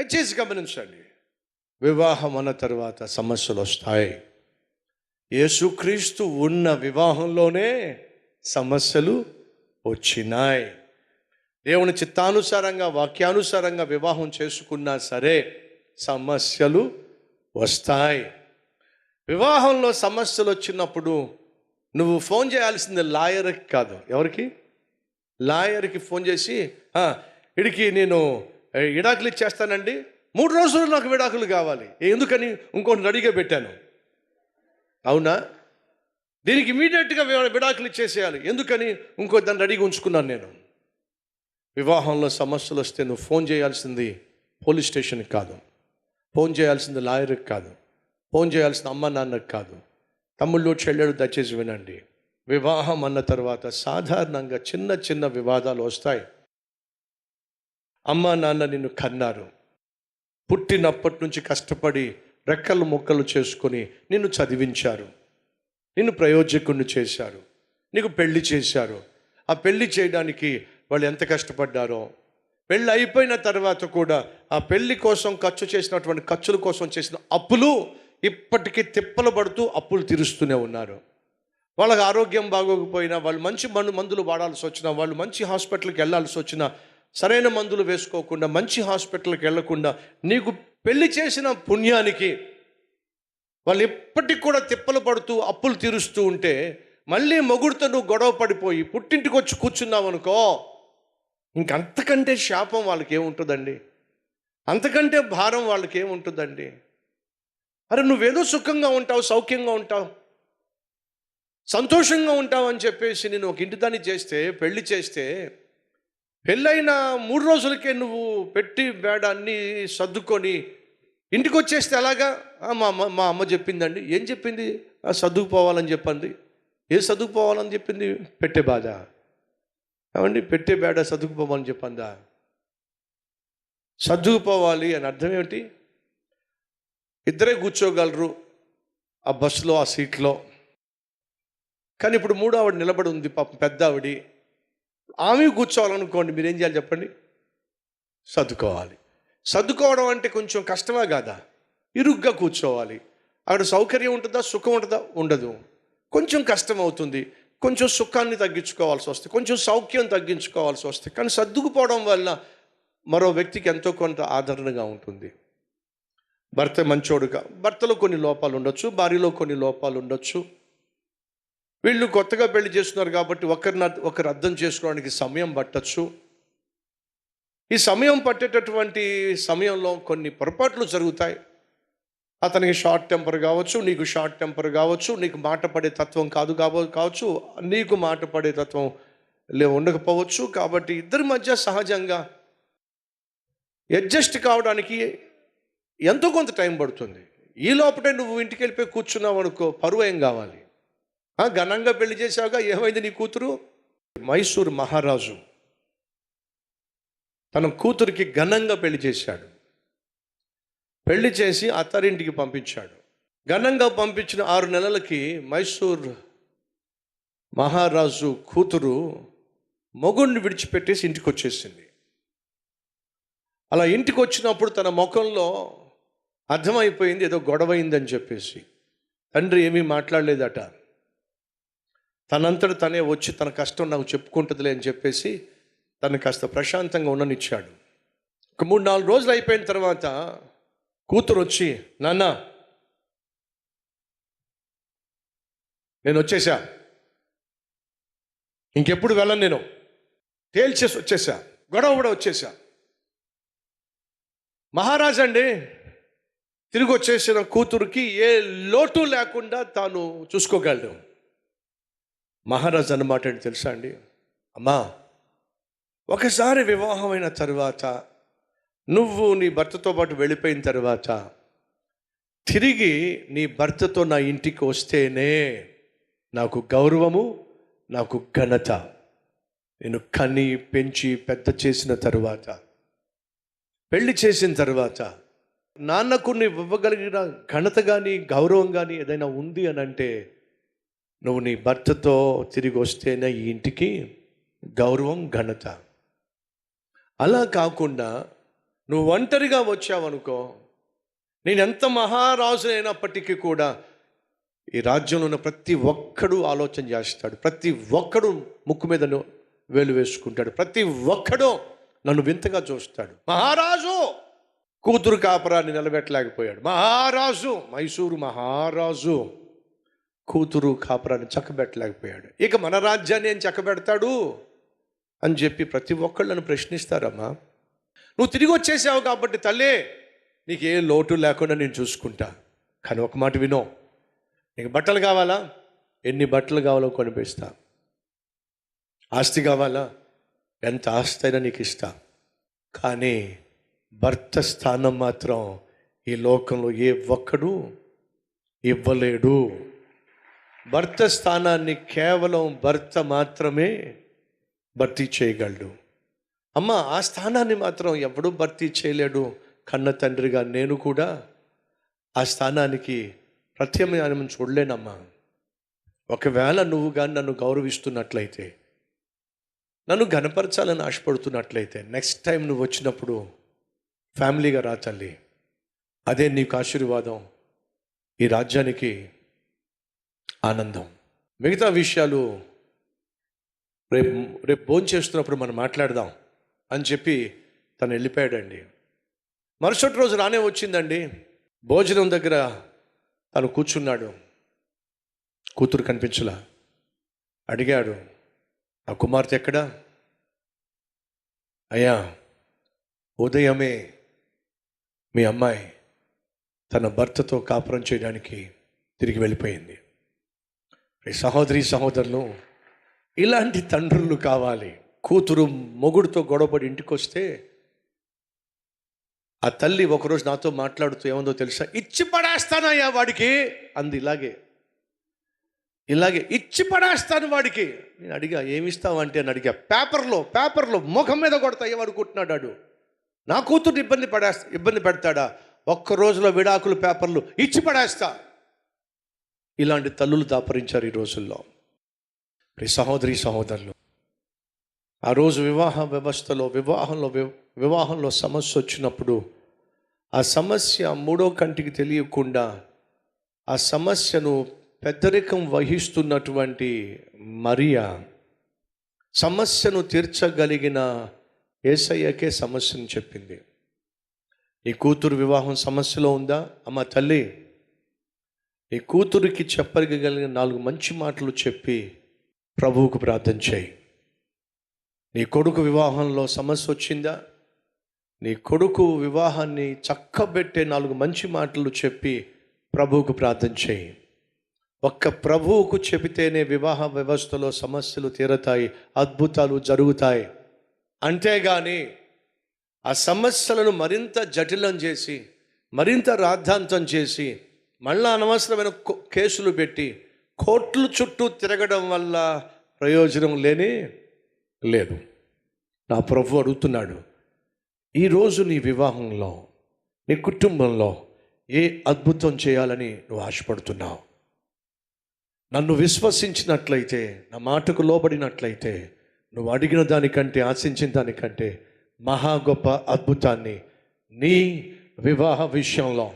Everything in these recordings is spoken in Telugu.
దయచేసి గమనించండి, వివాహం అన్న తర్వాత సమస్యలు వస్తాయి. యేసుక్రీస్తు ఉన్న వివాహంలోనే సమస్యలు వచ్చినాయి. దేవుని చిత్తానుసారంగా వాక్యానుసారంగా వివాహం చేసుకున్నా సరే సమస్యలు వస్తాయి. వివాహంలో సమస్యలు వచ్చినప్పుడు నువ్వు ఫోన్ చేయాల్సింది లాయర్కి కాదు. ఎవరికి? లాయర్కి ఫోన్ చేసి ఇడికి నేను విడాకులు ఇచ్చేస్తానండి, 3 రోజులు నాకు విడాకులు కావాలి, ఎందుకని ఇంకోటి రెడీగా పెట్టాను. అవునా? దీనికి ఇమీడియట్గా విడాకులు ఇచ్చేసేయాలి, ఎందుకని ఇంకో దాన్ని రెడీగా ఉంచుకున్నాను నేను. వివాహంలో సమస్యలు వస్తే నువ్వు ఫోన్ చేయాల్సింది పోలీస్ స్టేషన్కి కాదు, ఫోన్ చేయాల్సింది లాయర్కి కాదు, ఫోన్ చేయాల్సిన అమ్మ నాన్నకి కాదు. తమ్ముళ్ళు చెల్లెళ్ళు దయచేసి వినండి, వివాహం అన్న తర్వాత సాధారణంగా చిన్న చిన్న వివాదాలు వస్తాయి. అమ్మ నాన్న నిన్ను కన్నారు, పుట్టినప్పటి నుంచి కష్టపడి రెక్కలు ముక్కలు చేసుకొని నిన్ను చదివించారు, నిన్ను ప్రయోజకుడిని చేశారు, నీకు పెళ్లి చేశారు. ఆ పెళ్లి చేయడానికి వాళ్ళు ఎంత కష్టపడ్డారో, పెళ్ళి అయిపోయిన తర్వాత కూడా ఆ పెళ్లి కోసం ఖర్చు చేసినటువంటి ఖర్చుల కోసం చేసిన అప్పులు ఇప్పటికీ తిప్పలు పడుతూ అప్పులు తీరుస్తూనే ఉన్నారు. వాళ్ళకి ఆరోగ్యం బాగోకపోయినా, వాళ్ళు మంచి మందులు వాడాల్సి వచ్చినా, వాళ్ళు మంచి హాస్పిటల్కి వెళ్ళాల్సి వచ్చినా సరైన మందులు వేసుకోకుండా, మంచి హాస్పిటల్కి వెళ్లకుండా, నీకు పెళ్లి చేసిన పుణ్యానికి వాళ్ళు ఎప్పటికి కూడా తిప్పలు పడుతూ అప్పులు తీరుస్తూ ఉంటే, మళ్ళీ మొగుడుతో నువ్వు గొడవ పడిపోయి పుట్టింటికి వచ్చి కూర్చున్నావు అనుకో, ఇంకంతకంటే శాపం వాళ్ళకి ఏముంటుందండి? అంతకంటే భారం వాళ్ళకి ఏముంటుందండి? అరే నువ్వేదో సుఖంగా ఉంటావు, సౌఖ్యంగా ఉంటావు, సంతోషంగా ఉంటావు అని చెప్పేసి నేను ఒక ఇంటి దాన్ని చేస్తే, పెళ్లి చేస్తే, పెళ్ళైన 3 రోజులకే నువ్వు పెట్టి బేడ అన్నీ సర్దుకొని ఇంటికి వచ్చేస్తే ఎలాగా? మా అమ్మ చెప్పిందండి. ఏం చెప్పింది? సర్దుకుపోవాలని చెప్పింది. ఏం సర్దుకుపోవాలని చెప్పింది? పెట్టే బాధ. ఏమండి, పెట్టే బేడ సర్దుకుపోవాలని చెప్పిందా? సర్దుకుపోవాలి అని అర్థం ఏమిటి? ఇద్దరే కూర్చోగలరు ఆ బస్సులో, ఆ సీట్లో. కానీ ఇప్పుడు 3వ ఆవిడ నిలబడి ఉంది, పాపం పెద్ద ఆవిడ. ఆమె కూర్చోవాలనుకోండి, మీరేం చేయాలి చెప్పండి? సర్దుకోవాలి. సర్దుకోవడం అంటే కొంచెం కష్టమా కాదా? ఇరుగ్గా కూర్చోవాలి. అక్కడ సౌకర్యం ఉంటుందా, సుఖం ఉంటుందా? ఉండదు. కొంచెం కష్టం అవుతుంది, కొంచెం సుఖాన్ని తగ్గించుకోవాల్సి వస్తుంది, కొంచెం సౌఖ్యం తగ్గించుకోవాల్సి వస్తుంది. కానీ సర్దుకుపోవడం వల్ల మరో వ్యక్తికి ఎంతో కొంత ఆదరణగా ఉంటుంది. భర్త మంచోడుగా, భర్తలో కొన్ని లోపాలు ఉండొచ్చు, భార్యలో కొన్ని లోపాలు ఉండొచ్చు. వీళ్ళు కొత్తగా పెళ్లి చేస్తున్నారు కాబట్టి ఒకరు అర్థం చేసుకోవడానికి సమయం పట్టచ్చు. ఈ సమయం పట్టేటటువంటి సమయంలో కొన్ని పొరపాట్లు జరుగుతాయి. అతనికి షార్ట్ టెంపర్ కావచ్చు, నీకు షార్ట్ టెంపర్ కావచ్చు, నీకు మాట పడే తత్వం కావచ్చు, నీకు మాట పడే తత్వం ఉండకపోవచ్చు. కాబట్టి ఇద్దరి మధ్య సహజంగా అడ్జస్ట్ కావడానికి ఎంతో కొంత టైం పడుతుంది. ఈ లోపటే నువ్వు ఇంటికి వెళ్ళిపోయి కూర్చున్నావు అనుకో, పరువు ఏం కావాలి? ఘనంగా పెళ్లి చేసావుగా, ఏమైంది నీ కూతురు? మైసూరు మహారాజు తన కూతురికి ఘనంగా పెళ్లి చేశాడు. పెళ్లి చేసి అత్తారింటికి పంపించాడు. ఘనంగా పంపించిన 6 నెలలకి మైసూరు మహారాజు కూతురు మొగుడిని విడిచిపెట్టేసి ఇంటికి వచ్చేసింది. అలా ఇంటికి వచ్చినప్పుడు తన ముఖంలో అర్థమైపోయింది ఏదో గొడవైందని చెప్పేసి. తండ్రి ఏమీ మాట్లాడలేదట. తనంతట తనే వచ్చి తన కష్టం నాకు చెప్పుకుంటుందిలే అని చెప్పేసి తను కాస్త ప్రశాంతంగా ఉండనిచ్చాడు. ఒక 3-4 రోజులు అయిపోయిన తర్వాత కూతురు వచ్చి, నాన్న నేను వచ్చేసా, ఇంకెప్పుడు వెళ్ళను, నేను తేల్చేసి వచ్చేసా, గొడవ కూడా వచ్చేసా. మహారాజు అండి తిరిగి వచ్చేసిన కూతురికి ఏ లోటు లేకుండా తాను చూసుకోగలడు. మహారాజు అన్నమాట ఏంటి తెలుసా అండి? అమ్మా, ఒకసారి వివాహమైన తర్వాత నువ్వు నీ భర్తతో పాటు వెళ్ళిపోయిన తర్వాత తిరిగి నీ భర్తతో నా ఇంటికి వస్తేనే నాకు గౌరవము, నాకు ఘనత. నేను కని పెంచి పెద్ద చేసిన తర్వాత, పెళ్లి చేసిన తర్వాత నాన్నకు నీ ఇవ్వగలిగిన ఘనత కానీ గౌరవం కానీ ఏదైనా ఉంది అని అంటే, నువ్వు నీ భర్తతో తిరిగి వస్తేనే ఈ ఇంటికి గౌరవం, ఘనత. అలా కాకుండా నువ్వు ఒంటరిగా వచ్చావనుకో, నేను ఎంత మహారాజు అయినప్పటికీ కూడా ఈ రాజ్యంలో ఉన్న ప్రతి ఒక్కడు ఆలోచన చేస్తాడు, ప్రతి ఒక్కడు ముక్కు మీద వేలు వేసుకుంటాడు, ప్రతి ఒక్కడు నన్ను వింతగా చూస్తాడు. మహారాజు కూతురు కాపురాన్ని నిలబెట్టలేకపోయాడు. మహారాజు, మైసూరు మహారాజు కూతురు కాపురాన్ని చక్కబెట్టలేకపోయాడు. ఇక మన రాజ్యాన్ని ఏం చక్కబెడతాడు అని చెప్పి ప్రతి ఒక్కళ్ళు నన్ను ప్రశ్నిస్తారమ్మా. నువ్వు తిరిగి వచ్చేసావు కాబట్టి తల్లే, నీకు ఏ లోటు లేకుండా నేను చూసుకుంటా. కానీ ఒక మాట వినో, నీకు బట్టలు కావాలా? ఎన్ని బట్టలు కావాలో కొనిపిస్తా. ఆస్తి కావాలా? ఎంత ఆస్తి అయినా నీకు ఇస్తా. కానీ భర్త స్థానం మాత్రం ఈ లోకంలో ఏ ఒక్కడు ఇవ్వలేడు. భర్త స్థానాన్ని కేవలం భర్త మాత్రమే భర్తీ చేయగలడు. అమ్మ, ఆ స్థానాన్ని మాత్రం ఎవడూ భర్తీ చేయలేడు. కన్న తండ్రిగా నేను కూడా ఆ స్థానానికి ప్రత్యామ్నాయం చూడలేనమ్మా. ఒకవేళ నువ్వు కానీ నన్ను గౌరవిస్తున్నట్లయితే, నన్ను ఘనపరచాలని ఆశపడుతున్నట్లయితే, నెక్స్ట్ టైం నువ్వు వచ్చినప్పుడు ఫ్యామిలీగా రా తల్లి. అదే నీకు ఆశీర్వాదం, ఈ రాజ్యానికి ఆనందం. మిగతా విషయాలు రేపు భోజనం చేస్తున్నప్పుడు మనం మాట్లాడదాం అని చెప్పి తను వెళ్ళిపోయాడండి. మరుసటి రోజు రానే వచ్చిందండి. భోజనం దగ్గర తను కూర్చున్నాడు. కూతురు కనిపించలా. అడిగాడు, ఆ కుమార్తె ఎక్కడా? అయ్యా, ఉదయమే మీ అమ్మాయి తన భర్తతో కాపురం చేయడానికి తిరిగి వెళ్ళిపోయింది. సహోదరి సహోదరులు, ఇలాంటి తండ్రులు కావాలి. కూతురు మొగుడుతో గొడవపడి ఇంటికి వస్తే ఆ తల్లి ఒకరోజు నాతో మాట్లాడుతూ ఏమందో తెలుసా? ఇచ్చి పడేస్తానయ్యా వాడికి అంది. ఇలాగే ఇచ్చి పడేస్తాను వాడికి. నేను అడిగా, ఏమిస్తావంటే అని అడిగా. పేపర్లో ముఖం మీద కొడతాయి అనుకుంటున్నాడు. నా కూతురు ఇబ్బంది పెడతాడా? ఒక్క రోజులో విడాకులు పేపర్లు ఇచ్చి పడేస్తా. ఇలాంటి తల్లులు దాపరించారు ఈ రోజుల్లో. సహోదరి సహోదరులు, ఆ రోజు వివాహ వ్యవస్థలో వివాహంలో సమస్య వచ్చినప్పుడు, ఆ సమస్య మూడో కంటికి తెలియకుండా ఆ సమస్యను పెద్దరికం వహిస్తున్నటువంటి మరియా సమస్యను తీర్చగలిగిన యేసయ్యకే సమస్యను చెప్పింది. ఈ కూతురు వివాహం సమస్యలో ఉందా? అమ్మ తల్లి, ఈ కూతురికి చెప్పగలిగిన 4 మంచి మాటలు చెప్పి ప్రభువుకు ప్రార్థన చేయి. నీ కొడుకు వివాహంలో సమస్య వచ్చిందా? నీ కొడుకు వివాహాన్ని చక్కబెట్టే 4 మంచి మాటలు చెప్పి ప్రభువుకు ప్రార్థన చేయి. ఒక్క ప్రభువుకు చెబితేనే వివాహ వ్యవస్థలో సమస్యలు తీరతాయి, అద్భుతాలు జరుగుతాయి. అంతేగాని ఆ సమస్యలను మరింత జటిలం చేసి, మరింత రాద్ధాంతం చేసి, మళ్ళా అనవసరమైన కేసులు పెట్టి కోర్టుల చుట్టూ తిరగడం వల్ల ప్రయోజనం లేదు. నా ప్రభు అడుగుతున్నాడు, ఈరోజు నీ వివాహంలో, నీ కుటుంబంలో ఏ అద్భుతం చేయాలని నువ్వు ఆశపడుతున్నావు? నన్ను విశ్వసించినట్లయితే, నా మాటకు లోబడినట్లయితే, నువ్వు అడిగిన దానికంటే, ఆశించిన దానికంటే మహా గొప్ప అద్భుతాన్ని నీ వివాహ విషయంలో,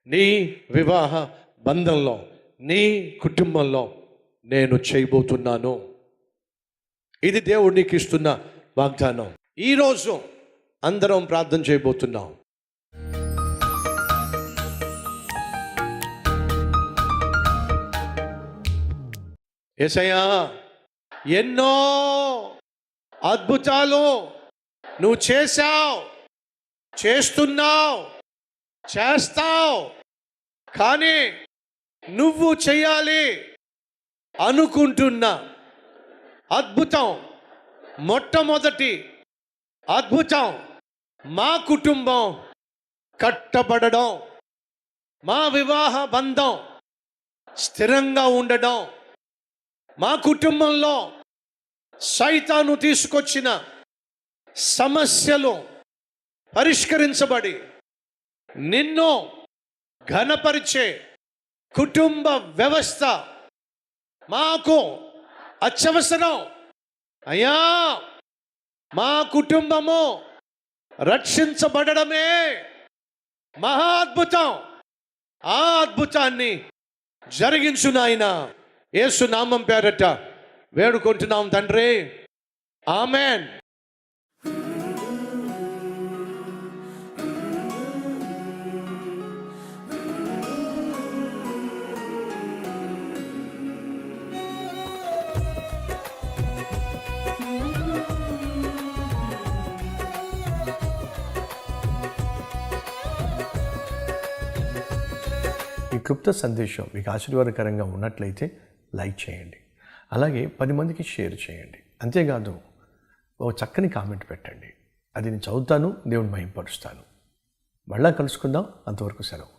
నీ వివాహ బంధంలో, నీ కుటుంబంలో నేను చేయబోతున్నాను. ఇది దేవుడు నీకు ఇస్తున్న వాగ్దానం. ఈరోజు అందరం ప్రార్థన చేయబోతున్నాం. యేసయ్యా, ఎన్నో అద్భుతాలు నువ్వు చేశావు, చేస్తున్నావు, చేస్తావు. కానీ నువ్వు చేయాలి అనుకుంటున్న అద్భుతం, మొట్టమొదటి అద్భుతం, మా కుటుంబం కట్టబడడం, మా వివాహ బంధం స్థిరంగా ఉండడం, మా కుటుంబంలో సైతాను తీసుకొచ్చిన సమస్యలు పరిష్కరించబడి నిన్ను ఘనపరిచే కుటుంబ వ్యవస్థ మాకు అత్యవసరం. అయ్యా, మా కుటుంబము రక్షించబడడమే మహా అద్భుతం. ఆ అద్భుతాన్ని జరిగించు నాయన, యేసు నామం పేరట వేడుకుంటున్నాం తండ్రి, ఆమెన్. ఈ క్లుప్త సందేశం మీకు ఆశీర్వాదకరంగా ఉన్నట్లయితే లైక్ చేయండి, అలాగే 10 మందికి షేర్ చేయండి. అంతేకాదు ఓ చక్కని కామెంట్ పెట్టండి, అది నేను చదువుతాను, దేవుని మహిమపరుస్తాను. మళ్ళా కలుసుకుందాం, అంతవరకు సెలవు.